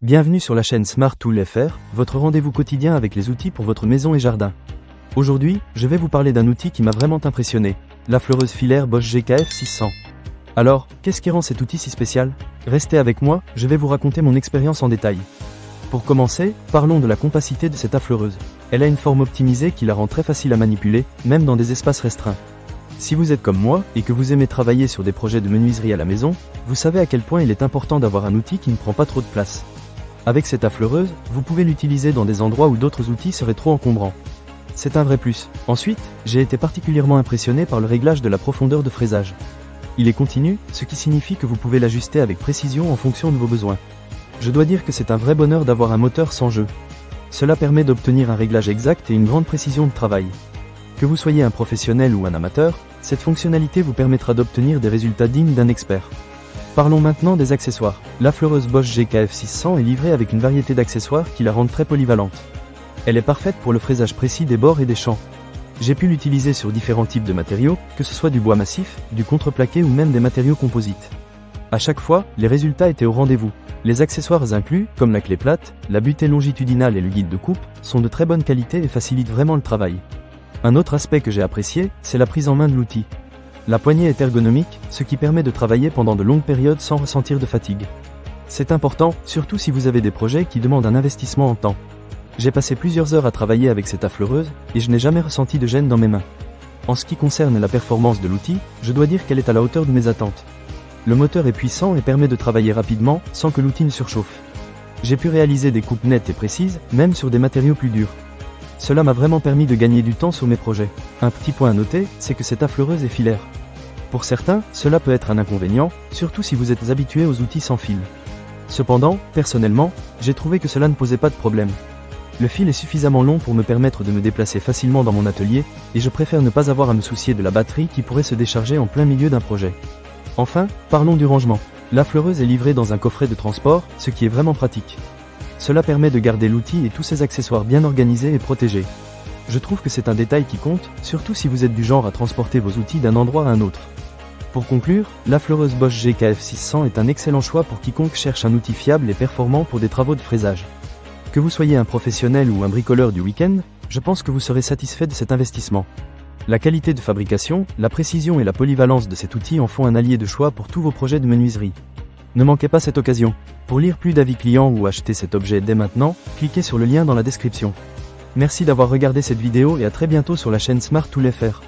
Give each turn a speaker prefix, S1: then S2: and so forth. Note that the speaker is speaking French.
S1: Bienvenue sur la chaîne Smart Tool FR, votre rendez-vous quotidien avec les outils pour votre maison et jardin. Aujourd'hui, je vais vous parler d'un outil qui m'a vraiment impressionné, la fleureuse filaire Bosch GKF 600. Alors, qu'est-ce qui rend cet outil si spécial? Restez avec moi, je vais vous raconter mon expérience en détail. Pour commencer, parlons de la compacité de cette affleureuse. Elle a une forme optimisée qui la rend très facile à manipuler, même dans des espaces restreints. Si vous êtes comme moi, et que vous aimez travailler sur des projets de menuiserie à la maison, vous savez à quel point il est important d'avoir un outil qui ne prend pas trop de place. Avec cette affleureuse, vous pouvez l'utiliser dans des endroits où d'autres outils seraient trop encombrants. C'est un vrai plus. Ensuite, j'ai été particulièrement impressionné par le réglage de la profondeur de fraisage. Il est continu, ce qui signifie que vous pouvez l'ajuster avec précision en fonction de vos besoins. Je dois dire que c'est un vrai bonheur d'avoir un moteur sans jeu. Cela permet d'obtenir un réglage exact et une grande précision de travail. Que vous soyez un professionnel ou un amateur, cette fonctionnalité vous permettra d'obtenir des résultats dignes d'un expert. Parlons maintenant des accessoires. La fleureuse Bosch GKF 600 est livrée avec une variété d'accessoires qui la rendent très polyvalente. Elle est parfaite pour le fraisage précis des bords et des champs. J'ai pu l'utiliser sur différents types de matériaux, que ce soit du bois massif, du contreplaqué ou même des matériaux composites. À chaque fois, les résultats étaient au rendez-vous. Les accessoires inclus, comme la clé plate, la butée longitudinale et le guide de coupe, sont de très bonne qualité et facilitent vraiment le travail. Un autre aspect que j'ai apprécié, c'est la prise en main de l'outil. La poignée est ergonomique, ce qui permet de travailler pendant de longues périodes sans ressentir de fatigue. C'est important, surtout si vous avez des projets qui demandent un investissement en temps. J'ai passé plusieurs heures à travailler avec cette affleureuse, et je n'ai jamais ressenti de gêne dans mes mains. En ce qui concerne la performance de l'outil, je dois dire qu'elle est à la hauteur de mes attentes. Le moteur est puissant et permet de travailler rapidement, sans que l'outil ne surchauffe. J'ai pu réaliser des coupes nettes et précises, même sur des matériaux plus durs. Cela m'a vraiment permis de gagner du temps sur mes projets. Un petit point à noter, c'est que cette affleureuse est filaire. Pour certains, cela peut être un inconvénient, surtout si vous êtes habitué aux outils sans fil. Cependant, personnellement, j'ai trouvé que cela ne posait pas de problème. Le fil est suffisamment long pour me permettre de me déplacer facilement dans mon atelier, et je préfère ne pas avoir à me soucier de la batterie qui pourrait se décharger en plein milieu d'un projet. Enfin, parlons du rangement. L'affleureuse est livrée dans un coffret de transport, ce qui est vraiment pratique. Cela permet de garder l'outil et tous ses accessoires bien organisés et protégés. Je trouve que c'est un détail qui compte, surtout si vous êtes du genre à transporter vos outils d'un endroit à un autre. Pour conclure, la fleureuse Bosch GKF 600 est un excellent choix pour quiconque cherche un outil fiable et performant pour des travaux de fraisage. Que vous soyez un professionnel ou un bricoleur du week-end, je pense que vous serez satisfait de cet investissement. La qualité de fabrication, la précision et la polyvalence de cet outil en font un allié de choix pour tous vos projets de menuiserie. Ne manquez pas cette occasion. Pour lire plus d'avis clients ou acheter cet objet dès maintenant, cliquez sur le lien dans la description. Merci d'avoir regardé cette vidéo et à très bientôt sur la chaîne Smart Tool FR.